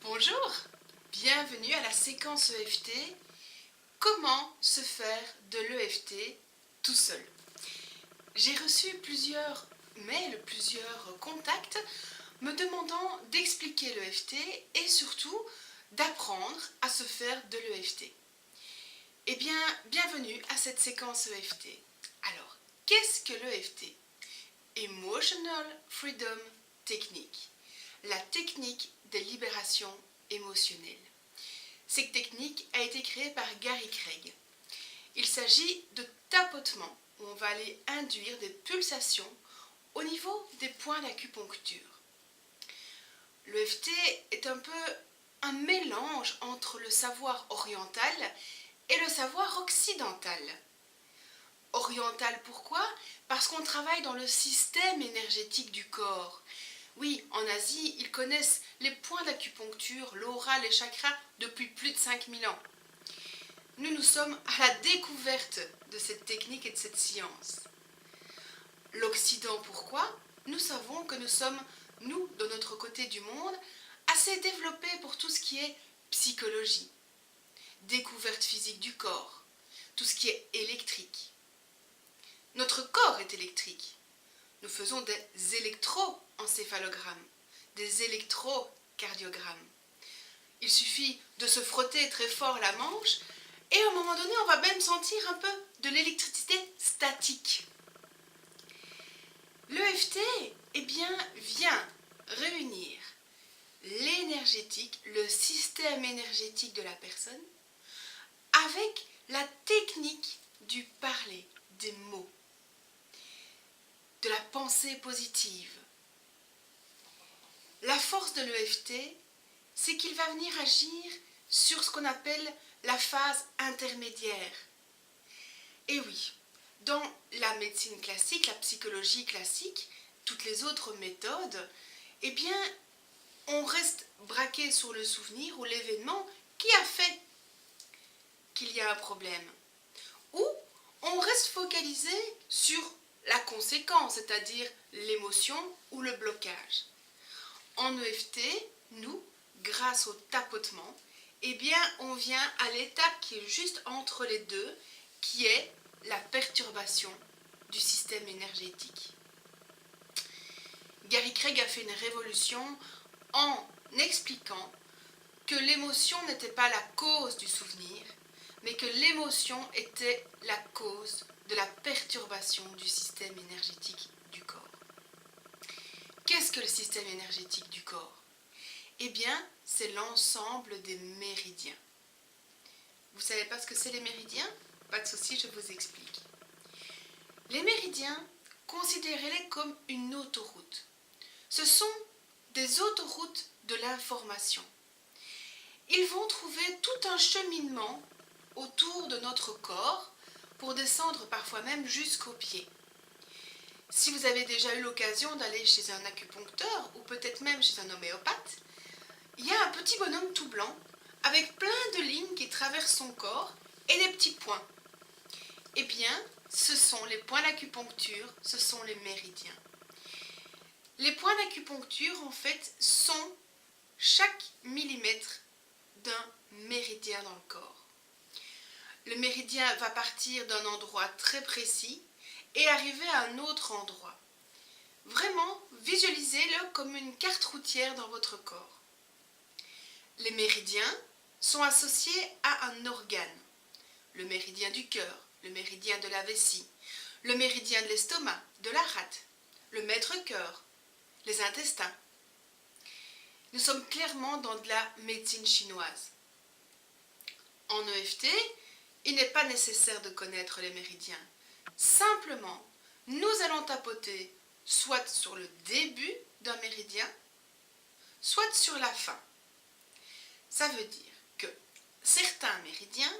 Bonjour, bienvenue à la séquence EFT. Comment se faire de l'EFT tout seul? J'ai reçu plusieurs mails, plusieurs contacts me demandant d'expliquer l'EFT et surtout d'apprendre à se faire de l'EFT. Eh bien, bienvenue à cette séquence EFT. Alors, qu'est-ce que l'EFT? Emotional Freedom Technique. La technique de libération émotionnelle. Cette technique a été créée par Gary Craig. Il s'agit de tapotements où on va aller induire des pulsations au niveau des points d'acupuncture. L'EFT est un peu un mélange entre le savoir oriental et le savoir occidental. Oriental pourquoi? Parce qu'on travaille dans le système énergétique du corps. Oui, en Asie, ils connaissent les points d'acupuncture, l'aura, les chakras depuis plus de 5000 ans. Nous sommes à la découverte de cette technique et de cette science. L'Occident, pourquoi? Nous savons que nous sommes, nous, de notre côté du monde, assez développés pour tout ce qui est psychologie, découverte physique du corps, tout ce qui est électrique. Notre corps est électrique. Nous faisons des électroencéphalogrammes, des électrocardiogrammes. Il suffit de se frotter très fort la manche et à un moment donné, on va même sentir un peu de l'électricité statique. L'EFT, eh bien, vient réunir l'énergétique, le système énergétique de la personne, avec la technique du parler, des mots, de la pensée positive. La force de l'EFT, c'est qu'il va venir agir sur ce qu'on appelle la phase intermédiaire. Et oui, dans la médecine classique, la psychologie classique, toutes les autres méthodes, eh bien, on reste braqué sur le souvenir ou l'événement qui a fait qu'il y a un problème. Ou on reste focalisé sur la conséquence, c'est-à-dire l'émotion ou le blocage. En EFT, nous, grâce au tapotement, eh bien, on vient à l'étape qui est juste entre les deux, qui est la perturbation du système énergétique. Gary Craig a fait une révolution en expliquant que l'émotion n'était pas la cause du souvenir, mais que l'émotion était la cause de la perturbation du système énergétique du corps. Qu'est-ce que le système énergétique du corps? Eh bien, c'est l'ensemble des méridiens. Vous ne savez pas ce que c'est les méridiens? Pas de souci, je vous explique. Les méridiens, considérez-les comme une autoroute. Ce sont des autoroutes de l'information. Ils vont trouver tout un cheminement autour de notre corps pour descendre parfois même jusqu'aux pieds. Si vous avez déjà eu l'occasion d'aller chez un acupuncteur ou peut-être même chez un homéopathe, il y a un petit bonhomme tout blanc avec plein de lignes qui traversent son corps et des petits points. Eh bien, ce sont les points d'acupuncture, ce sont les méridiens. Les points d'acupuncture, en fait, sont chaque millimètre d'un méridien dans le corps. Le méridien va partir d'un endroit très précis et arriver à un autre endroit. Vraiment, visualisez-le comme une carte routière dans votre corps. Les méridiens sont associés à un organe. Le méridien du cœur, le méridien de la vessie, le méridien de l'estomac, de la rate, le maître-cœur, les intestins. Nous sommes clairement dans de la médecine chinoise. En EFT, il n'est pas nécessaire de connaître les méridiens. Simplement, nous allons tapoter soit sur le début d'un méridien, soit sur la fin. Ça veut dire que certains méridiens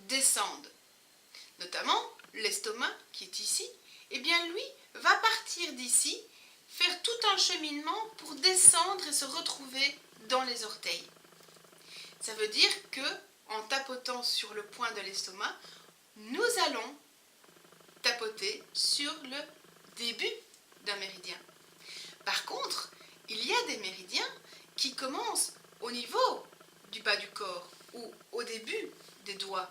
descendent, notamment l'estomac qui est ici, eh bien lui va partir d'ici, faire tout un cheminement pour descendre et se retrouver dans les orteils. Ça veut dire que, en tapotant sur le point de l'estomac, nous allons tapoter sur le début d'un méridien. Par contre, il y a des méridiens qui commencent au niveau du bas du corps ou au début des doigts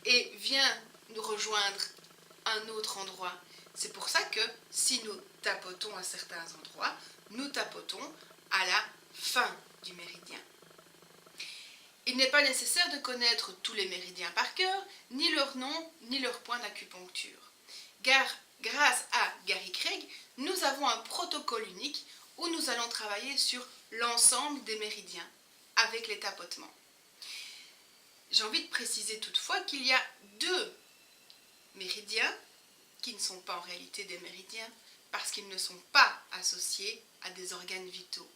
et vient nous rejoindre à un autre endroit. C'est pour ça que si nous tapotons à certains endroits, nous tapotons à la fin du méridien. Il n'est pas nécessaire de connaître tous les méridiens par cœur, ni leur nom, ni leur point d'acupuncture. Grâce à Gary Craig, nous avons un protocole unique où nous allons travailler sur l'ensemble des méridiens avec les tapotements. J'ai envie de préciser toutefois qu'il y a deux méridiens qui ne sont pas en réalité des méridiens parce qu'ils ne sont pas associés à des organes vitaux.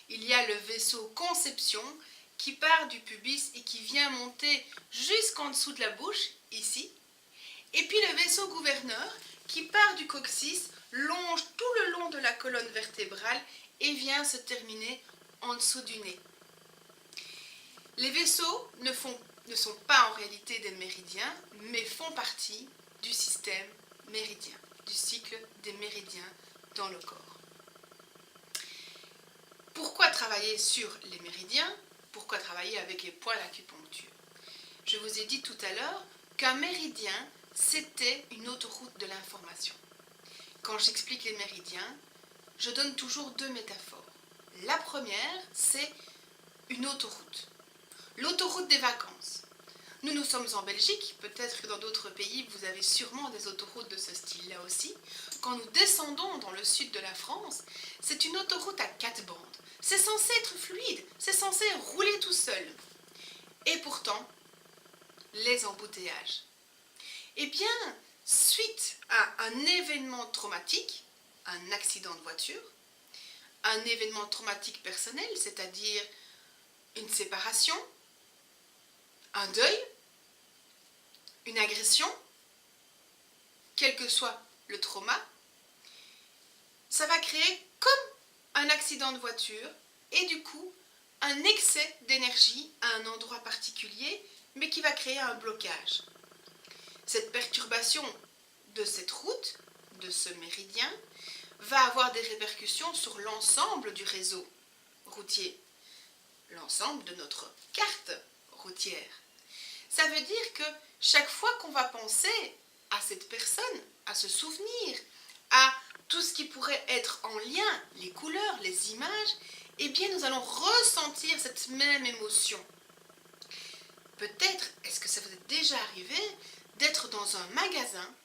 Il y a le vaisseau conception qui part du pubis et qui vient monter jusqu'en dessous de la bouche, ici, et puis le vaisseau gouverneur qui part du coccyx, longe tout le long de la colonne vertébrale et vient se terminer en dessous du nez. Les vaisseaux ne sont pas en réalité des méridiens, mais font partie du système méridien, du cycle des méridiens dans le corps. Pourquoi travailler sur les méridiens? Pourquoi travailler avec les points d'acupuncture? Je vous ai dit tout à l'heure qu'un méridien, c'était une autoroute de l'information. Quand j'explique les méridiens, je donne toujours deux métaphores. La première, c'est une autoroute. L'autoroute des vacances. Nous sommes en Belgique, peut-être que dans d'autres pays, vous avez sûrement des autoroutes de ce style-là aussi. Quand nous descendons dans le sud de la France, c'est une autoroute à 4 bandes. C'est censé être fluide, c'est censé rouler tout seul. Et pourtant, les embouteillages. Eh bien, suite à un événement traumatique, un accident de voiture, un événement traumatique personnel, c'est-à-dire une séparation, un deuil, une agression, quel que soit le trauma, ça va créer comme un accident de voiture et du coup un excès d'énergie à un endroit particulier, mais qui va créer un blocage. Cette perturbation de cette route, de ce méridien, va avoir des répercussions sur l'ensemble du réseau routier, l'ensemble de notre carte routière. Ça veut dire que chaque fois qu'on va penser à cette personne, à ce souvenir, à tout ce qui pourrait être en lien, les couleurs, les images, eh bien nous allons ressentir cette même émotion. Peut-être, est-ce que ça vous est déjà arrivé d'être dans un magasin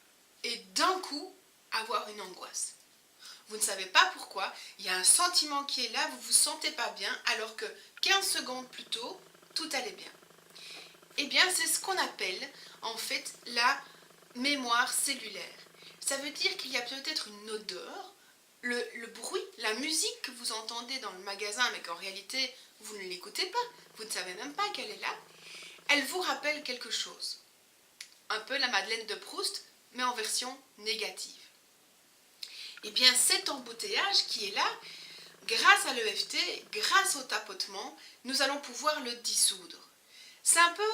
et d'un coup avoir une angoisse? Vous ne savez pas pourquoi, il y a un sentiment qui est là, vous ne vous sentez pas bien, alors que 15 secondes plus tôt, tout allait bien. Eh bien, c'est ce qu'on appelle en fait la mémoire cellulaire. Ça veut dire qu'il y a peut-être une odeur, le bruit, la musique que vous entendez dans le magasin, mais qu'en réalité, vous ne l'écoutez pas, vous ne savez même pas qu'elle est là, elle vous rappelle quelque chose. Un peu la Madeleine de Proust, mais en version négative. Eh bien, cet embouteillage qui est là, grâce à l'EFT, grâce au tapotement, nous allons pouvoir le dissoudre. C'est un peu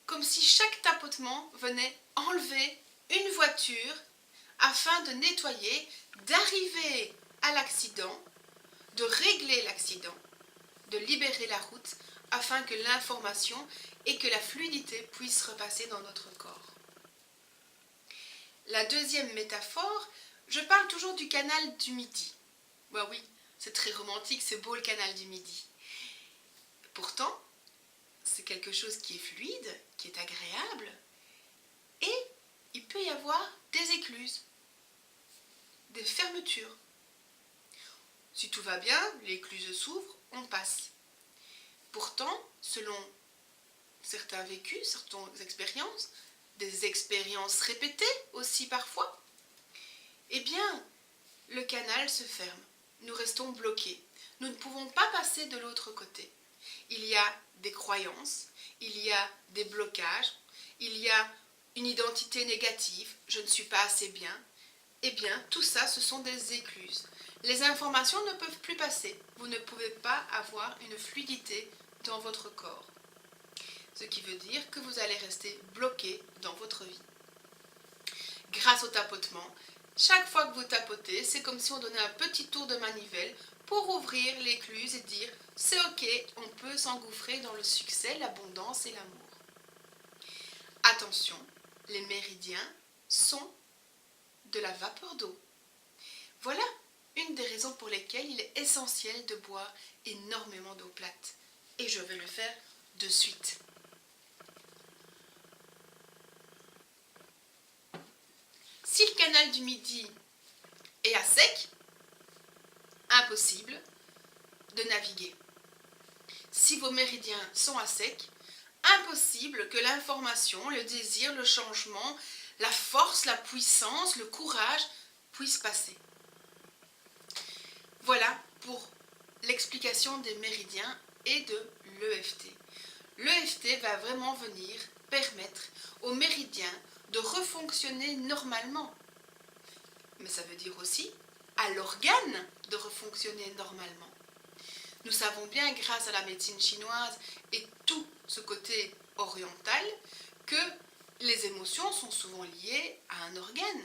comme si chaque tapotement venait enlever une voiture afin de nettoyer, d'arriver à l'accident, de régler l'accident, de libérer la route afin que l'information et que la fluidité puissent repasser dans notre corps. La deuxième métaphore, je parle toujours du canal du Midi. Bah oui, c'est très romantique, c'est beau le canal du Midi. Pourtant, c'est quelque chose qui est fluide, qui est agréable, et il peut y avoir des écluses, des fermetures. Si tout va bien, l'écluse s'ouvre, on passe. Pourtant, selon certains vécus, certaines expériences, des expériences répétées aussi parfois, eh bien, le canal se ferme. Nous restons bloqués. Nous ne pouvons pas passer de l'autre côté. Il y a des croyances, il y a des blocages, il y a une identité négative, je ne suis pas assez bien. Eh bien, tout ça, ce sont des écluses. Les informations ne peuvent plus passer. Vous ne pouvez pas avoir une fluidité dans votre corps. Ce qui veut dire que vous allez rester bloqué dans votre vie. Grâce au tapotement, chaque fois que vous tapotez, c'est comme si on donnait un petit tour de manivelle pour ouvrir l'écluse et dire « c'est ok, on peut s'engouffrer dans le succès, l'abondance et l'amour ». Attention, les méridiens sont de la vapeur d'eau. Voilà une des raisons pour lesquelles il est essentiel de boire énormément d'eau plate. Et je vais le faire de suite. Si le canal du Midi est à sec, impossible de naviguer. Si vos méridiens sont à sec, impossible que l'information, le désir, le changement, la force, la puissance, le courage puissent passer. Voilà pour l'explication des méridiens et de l'EFT. L'EFT va vraiment venir permettre aux méridiens de refonctionner normalement. Mais ça veut dire aussi à l'organe de refonctionner normalement. Nous savons bien, grâce à la médecine chinoise et tout ce côté oriental, que les émotions sont souvent liées à un organe.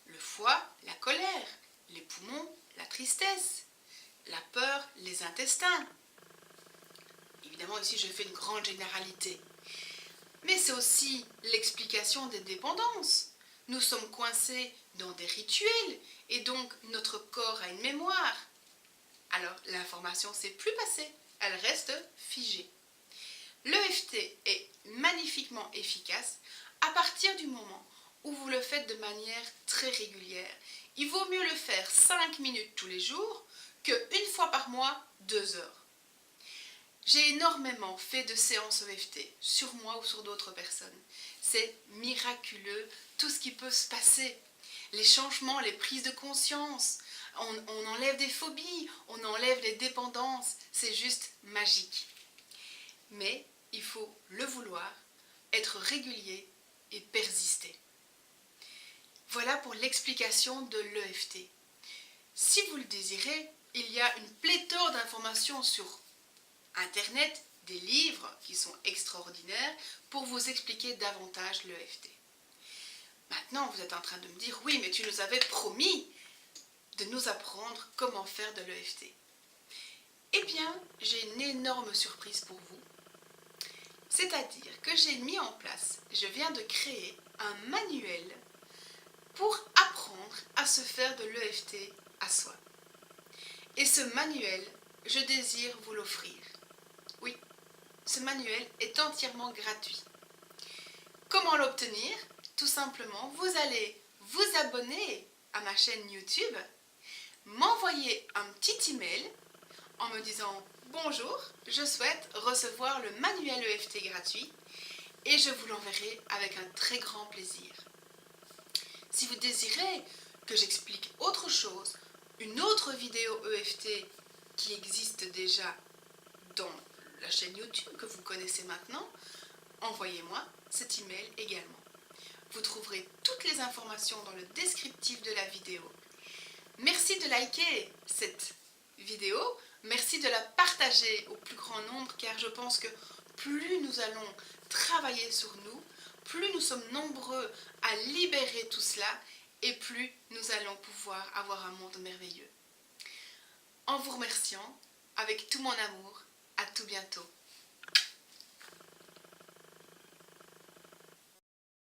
Le foie, la colère, les poumons, la tristesse, la peur, les intestins. Évidemment, ici, je fais une grande généralité. Mais c'est aussi l'explication des dépendances. Nous sommes coincés dans des rituels et donc notre corps a une mémoire. Alors, l'information ne s'est plus passée, elle reste figée. L'EFT est magnifiquement efficace à partir du moment où vous le faites de manière très régulière. Il vaut mieux le faire 5 minutes tous les jours qu'une fois par mois, 2 heures. J'ai énormément fait de séances EFT, sur moi ou sur d'autres personnes. C'est miraculeux tout ce qui peut se passer. Les changements, les prises de conscience, on enlève des phobies, on enlève les dépendances, c'est juste magique. Mais il faut le vouloir, être régulier et persister. Voilà pour l'explication de l'EFT. Si vous le désirez, il y a une pléthore d'informations sur Internet, des livres qui sont extraordinaires pour vous expliquer davantage l'EFT. Maintenant, vous êtes en train de me dire, oui, mais tu nous avais promis de nous apprendre comment faire de l'EFT. Eh bien, j'ai une énorme surprise pour vous. C'est-à-dire que j'ai mis en place, je viens de créer un manuel pour apprendre à se faire de l'EFT à soi. Et ce manuel, je désire vous l'offrir. Oui, ce manuel est entièrement gratuit. Comment l'obtenir? Tout simplement, vous allez vous abonner à ma chaîne YouTube, m'envoyer un petit email en me disant « Bonjour, je souhaite recevoir le manuel EFT gratuit » et je vous l'enverrai avec un très grand plaisir. Si vous désirez que j'explique autre chose, une autre vidéo EFT qui existe déjà dans la chaîne YouTube que vous connaissez maintenant, envoyez-moi cet email également. Vous trouverez toutes les informations dans le descriptif de la vidéo. Merci de liker cette vidéo, merci de la partager au plus grand nombre car je pense que plus nous allons travailler sur nous, plus nous sommes nombreux à libérer tout cela et plus nous allons pouvoir avoir un monde merveilleux. En vous remerciant, avec tout mon amour, à tout bientôt.